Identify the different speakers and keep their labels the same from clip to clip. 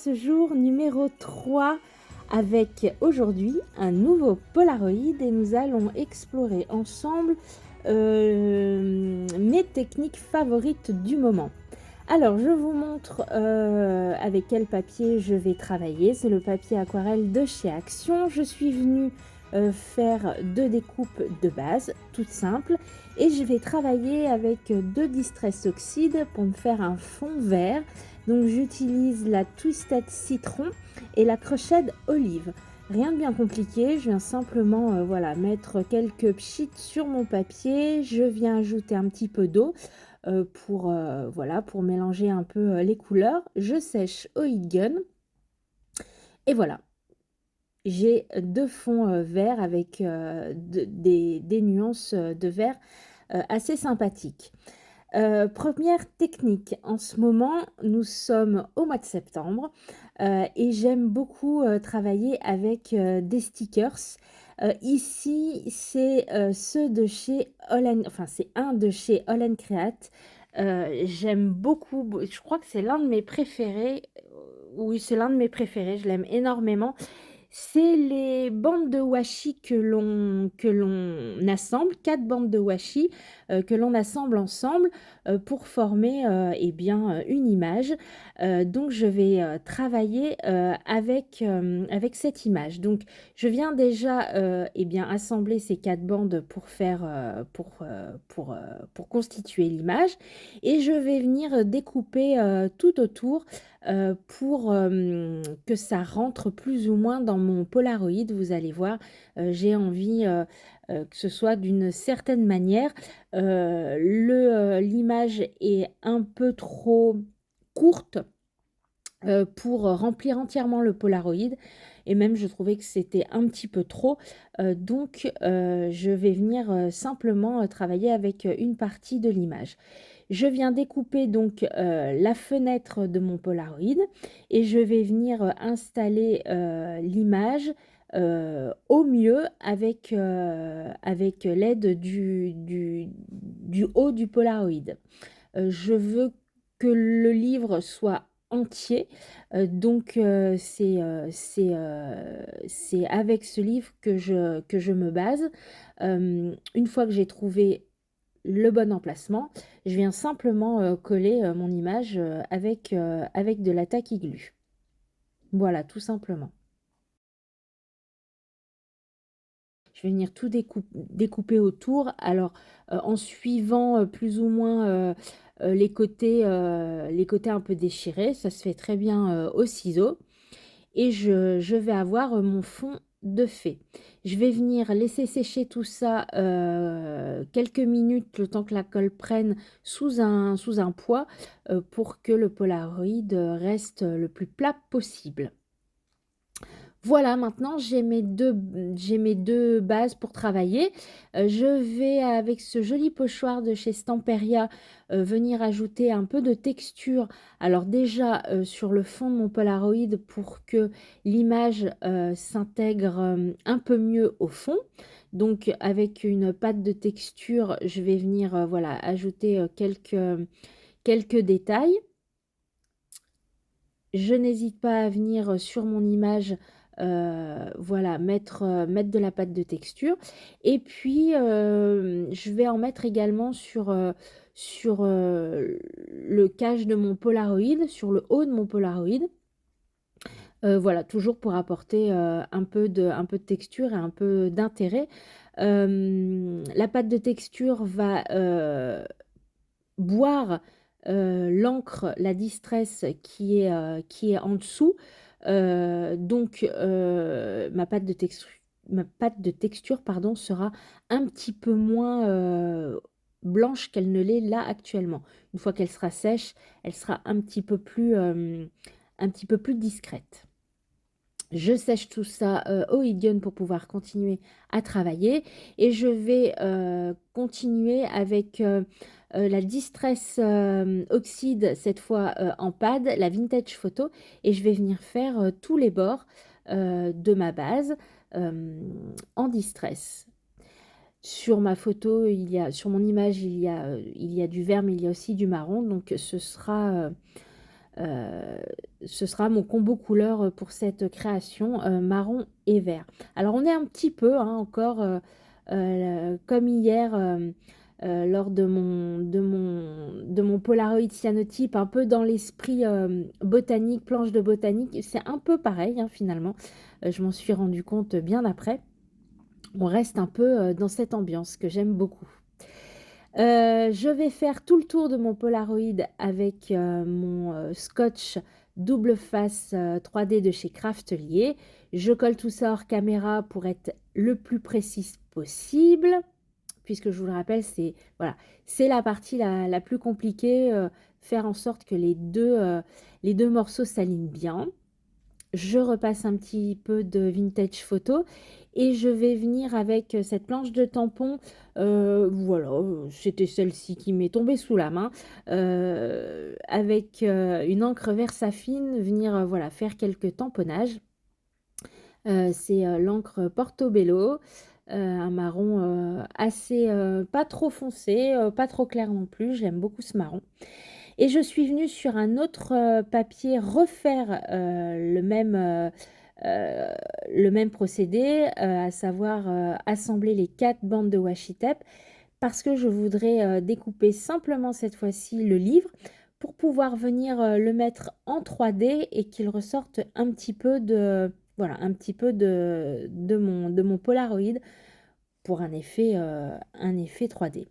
Speaker 1: ce jour numéro 3 avec aujourd'hui un nouveau Polaroid et nous allons explorer ensemble mes techniques favorites du moment. Alors je vous montre avec quel papier je vais travailler. C'est le papier aquarelle de chez Action. Je suis venue faire 2 découpes de base, toutes simples, et je vais travailler avec 2 Distress Oxide pour me faire un fond vert. Donc j'utilise la Twisted Citron et la Crochette Olive. Rien de bien compliqué, je viens simplement voilà, mettre quelques pchites sur mon papier. Je viens ajouter un petit peu d'eau voilà, pour mélanger un peu les couleurs. Je sèche au heat gun et voilà. J'ai 2 fonds verts avec des nuances de vert assez sympathiques. Première technique, en ce moment, nous sommes au mois de septembre et j'aime beaucoup travailler avec des stickers. Ici, c'est ceux de chez enfin c'est un de chez All Create. J'aime beaucoup, je crois que c'est l'un de mes préférés. Oui, c'est l'un de mes préférés, je l'aime énormément. C'est les bandes de washi que l'on assemble, 4 bandes de washi que l'on assemble ensemble pour former eh bien, une image. Donc je vais travailler avec cette image. Donc je viens déjà eh bien, assembler ces 4 bandes pour faire pour constituer l'image et je vais venir découper tout autour pour que ça rentre plus ou moins dans mon Polaroid. Vous allez voir, j'ai envie que ce soit d'une certaine manière. L'image est un peu trop courte pour remplir entièrement le Polaroid et même je trouvais que c'était un petit peu trop. Donc je vais venir simplement travailler avec une partie de l'image. Je viens découper donc la fenêtre de mon Polaroid et je vais venir installer l'image au mieux avec l'aide du haut du Polaroid. Je veux que le livre soit entier, donc c'est avec ce livre que je me base. Une fois que j'ai trouvé le bon emplacement, je viens simplement coller mon image avec de la tacky glue. Voilà, tout simplement. Je vais venir tout découper autour. Alors, en suivant plus ou moins les côtés un peu déchirés, ça se fait très bien au ciseau. Et je vais avoir mon fond de fée. Je vais venir laisser sécher tout ça quelques minutes, le temps que la colle prenne sous un poids pour que le Polaroid reste le plus plat possible. Voilà, maintenant j'ai mes deux bases pour travailler. Je vais avec ce joli pochoir de chez Stamperia venir ajouter un peu de texture. Alors déjà sur le fond de mon Polaroid pour que l'image s'intègre un peu mieux au fond. Donc avec une pâte de texture, je vais venir voilà, ajouter quelques détails. Je n'hésite pas à venir sur mon image voilà, mettre de la pâte de texture et puis je vais en mettre également sur le cache de mon Polaroid, sur le haut de mon Polaroid. Voilà, toujours pour apporter un peu de texture et un peu d'intérêt. La pâte de texture va boire l'encre, la Distress qui est en dessous. Donc ma pâte de texture pardon, sera un petit peu moins blanche qu'elle ne l'est là actuellement. Une fois qu'elle sera sèche, elle sera un petit peu plus discrète. Je sèche tout ça au heat gun pour pouvoir continuer à travailler et je vais continuer avec la Distress Oxide, cette fois en pad, la Vintage Photo, et je vais venir faire tous les bords de ma base en Distress. Sur ma photo, sur mon image, il y a du vert, mais il y a aussi du marron, donc ce sera Heu, ce sera mon combo couleur, pour cette création, marron et vert. Alors on est un petit peu, hein, encore, comme hier, lors de mon Polaroid cyanotype, un peu dans l'esprit, botanique, planche de botanique. C'est un peu pareil, hein, finalement. Je m'en suis rendu compte bien après. On reste un peu, dans cette ambiance que j'aime beaucoup. Je vais faire tout le tour de mon Polaroid avec, mon, scotch double face, 3D de chez Craftelier. Je colle tout ça hors caméra pour être le plus précise possible, puisque je vous le rappelle, c'est voilà, c'est la partie la plus compliquée, faire en sorte que les 2 morceaux s'alignent bien. Je repasse un petit peu de vintage photo et je vais venir avec, cette planche de tampon, voilà, c'était celle-ci qui m'est tombée sous la main, avec, une encre Versafine, venir, voilà, faire quelques tamponnages. C'est, l'encre Portobello, un marron, assez, pas trop foncé, pas trop clair non plus, j'aime beaucoup ce marron. Et je suis venue sur un autre, papier refaire, heu, le même procédé, à savoir, assembler les 4 bandes de washi tape parce que je voudrais, découper simplement cette fois-ci le livre pour pouvoir venir, le mettre en 3D et qu'il ressorte un petit peu de voilà, un petit peu de mon Polaroid pour un effet 3D.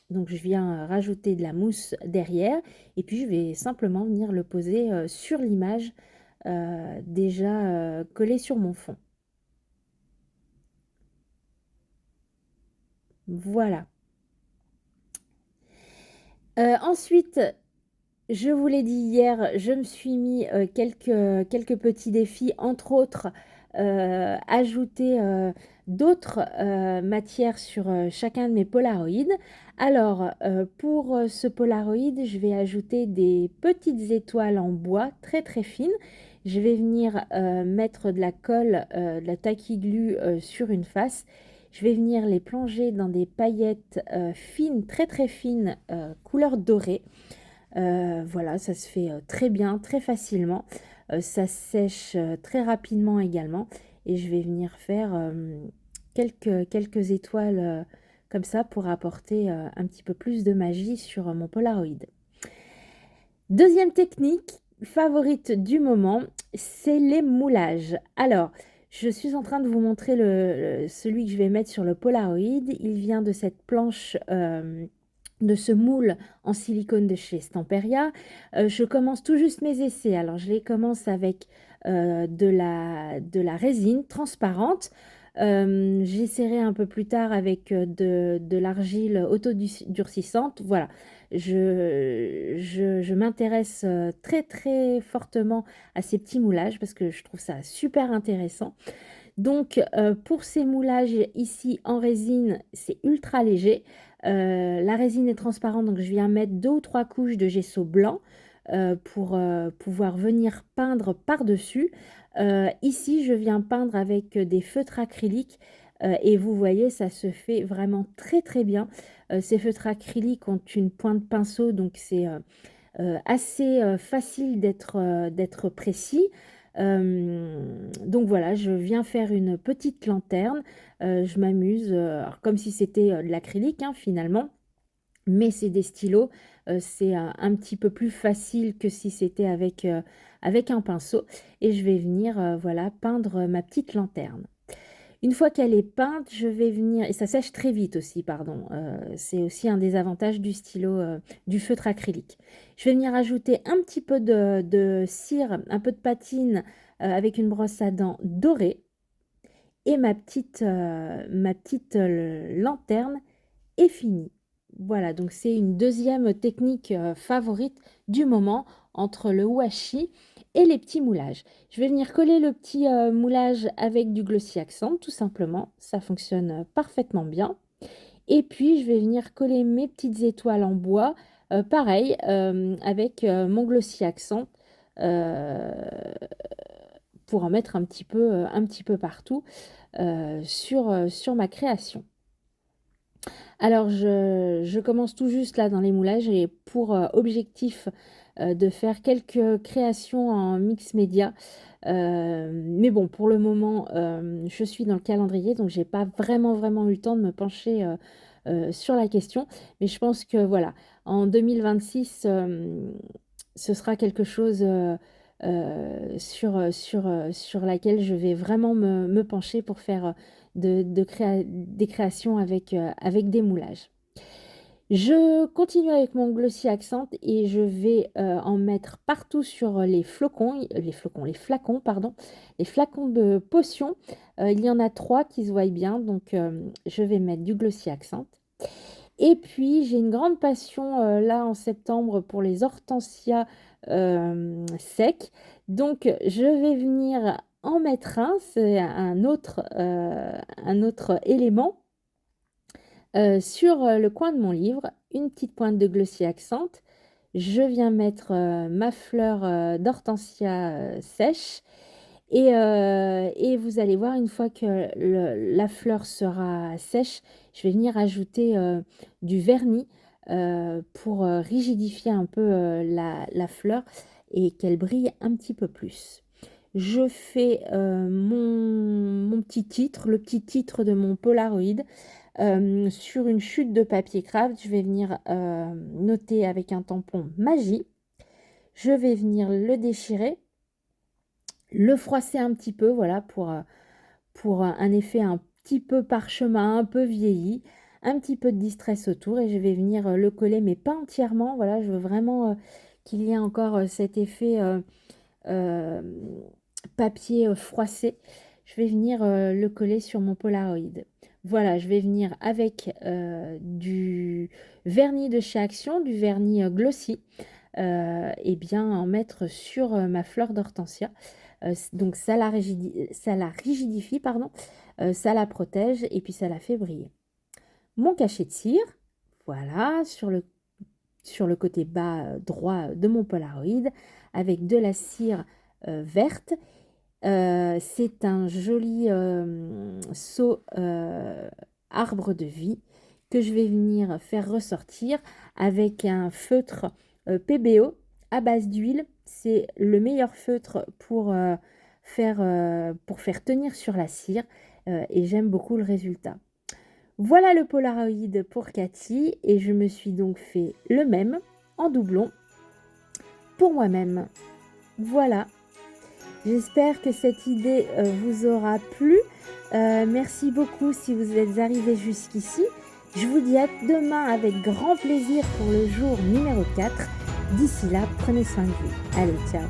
Speaker 1: Donc je viens, rajouter de la mousse derrière et puis je vais simplement venir le poser, sur l'image, déjà, collée sur mon fond. Voilà. Ensuite, je vous l'ai dit hier, je me suis mis, quelques petits défis, entre autres, ajouter, d'autres, matières sur, chacun de mes Polaroids. Alors, pour, ce Polaroid, je vais ajouter des petites étoiles en bois très, très fines. Je vais venir, mettre de la colle, de la tacky glue, sur une face. Je vais venir les plonger dans des paillettes, fines, très, très fines, couleur dorée. Voilà, ça se fait, très bien, très facilement. Ça sèche, très rapidement également et je vais venir faire, quelques étoiles, comme ça pour apporter, un petit peu plus de magie sur, mon Polaroid. Deuxième technique favorite du moment, c'est les moulages. Alors, je suis en train de vous montrer celui que je vais mettre sur le Polaroid. Il vient de cette planche, de ce moule en silicone de chez Stamperia. Je commence tout juste mes essais. Alors je les commence avec, de la résine transparente. J'essaierai un peu plus tard avec, de l'argile durcissante. Voilà, je m'intéresse, très, très fortement à ces petits moulages parce que je trouve ça super intéressant. Donc, pour ces moulages ici en résine, c'est ultra léger. La résine est transparente, donc je viens mettre 2 ou 3 couches de gesso blanc, pour, pouvoir venir peindre par-dessus. Ici, je viens peindre avec, des feutres acryliques, et vous voyez, ça se fait vraiment très, très bien. Ces feutres acryliques ont une pointe pinceau, donc c'est, assez, facile d'être précis. Donc voilà, je viens faire une petite lanterne, je m'amuse, alors comme si c'était, de l'acrylique, hein, finalement, mais c'est des stylos, c'est un petit peu plus facile que si c'était avec un pinceau et je vais venir, voilà, peindre ma petite lanterne. Une fois qu'elle est peinte, je vais venir et ça sèche très vite aussi, pardon, c'est aussi un des avantages du stylo, du feutre acrylique. Je vais venir ajouter un petit peu de cire, un peu de patine, avec une brosse à dents dorée et ma petite lanterne est finie. Voilà, donc c'est une deuxième technique, favorite du moment entre le washi et les petits moulages. Je vais venir coller le petit, moulage avec du glossy accent tout simplement, ça fonctionne, parfaitement bien et puis je vais venir coller mes petites étoiles en bois, pareil, avec, mon glossy accent, heu, pour en mettre un petit peu partout, sur ma création. Alors je commence tout juste là dans les moulages et pour, objectif, de faire quelques créations en mix média. Mais bon, pour le moment, je suis dans le calendrier, donc j'ai pas vraiment eu le temps de me pencher sur la question. Mais je pense que voilà, en 2026, ce sera quelque chose sur laquelle je vais vraiment me pencher pour faire des créations avec des moulages. Je continue avec mon Glossy Accent et je vais en mettre partout sur les flacons, pardon, les flacons de potions. Il y en a 3 qui se voient bien, donc je vais mettre du Glossy Accent. Et puis, j'ai une grande passion là en septembre pour les hortensias secs. Donc, je vais venir en mettre un, c'est un autre élément. Sur le coin de mon livre, une petite pointe de Glossy Accent. Je viens mettre ma fleur d'hortensia sèche. Et vous allez voir, une fois que la fleur sera sèche, je vais venir ajouter du vernis pour rigidifier un peu la fleur et qu'elle brille un petit peu plus. Je fais mon petit titre, le petit titre de mon Polaroid. Sur une chute de papier craft, je vais venir noter avec un tampon magie. Je vais venir le déchirer, le froisser un petit peu, voilà, pour un effet un petit peu parchemin, un peu vieilli, un petit peu de distress autour, et je vais venir le coller, mais pas entièrement. Voilà, je veux vraiment qu'il y ait encore cet effet euh, papier froissé. Je vais venir le coller sur mon Polaroid. Voilà, je vais venir avec du vernis de chez Action, du vernis glossy, et bien en mettre sur ma fleur d'hortensia. Donc ça la rigidifie, pardon, ça la protège et puis ça la fait briller. Mon cachet de cire, voilà, sur le côté bas droit de mon Polaroid, avec de la cire verte. C'est un joli seau arbre de vie que je vais venir faire ressortir avec un feutre PBO à base d'huile. C'est le meilleur feutre pour faire tenir sur la cire et j'aime beaucoup le résultat. Voilà le Polaroid pour Cathy et je me suis donc fait le même en doublon pour moi-même. Voilà. J'espère que cette idée vous aura plu. Merci beaucoup si vous êtes arrivé jusqu'ici. Je vous dis à demain avec grand plaisir pour le jour numéro 4. D'ici là, prenez soin de vous. Allez, ciao.